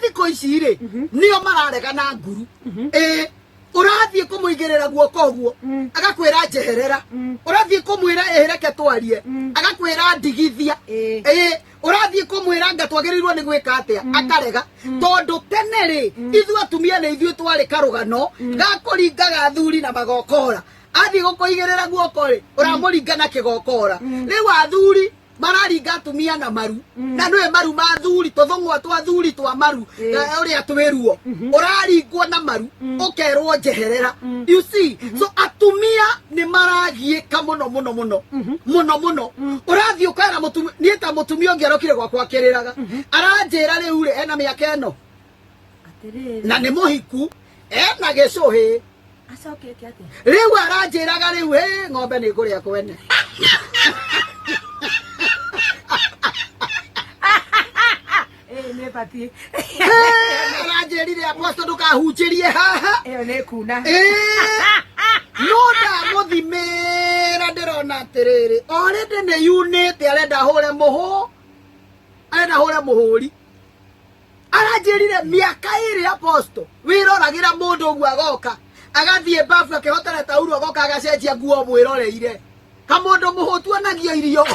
thiko ici ri nio mararega na nguru urathie kumuigirira guoko guo agakwira njeherera urathie kumwira ehereke twarie agakwira ndigithia urathie kumwira ngatwagirirwo ni gwika atia akarega tondu tene ri ithu atumia ni ithu twari karugano gakuringaga athuri na magokora athi gukuigirira guoko ri uramuringa na kigokora riu athuri mararinga atumia na maru na nwe maru ma thuri tuthongwa twa thuri twa maru uria twiruo uraringwo na maru ukerwo njeherera you see so atumia ni maragieka muno urathie ukara mutumia nieta mutumia ongerokire gwakwa kiriraga aranjira riu ri ena miaka eno na ni muhiku ena gicuhi acokete ati riu aranjiraga riu ng'ombe ni nguria kwene pati aranjirire aposto ndukahunjirie haha iyo ni kuna no ndamuthimira ndirona atiriri already ni unite arenda hure muhuri aranjirire miaka iri aposto wiroragira mundu uguo agoka agathie bafu akihotera tauro agoka agacenjia nguo mwiroreire kamundu muhutu anagio irio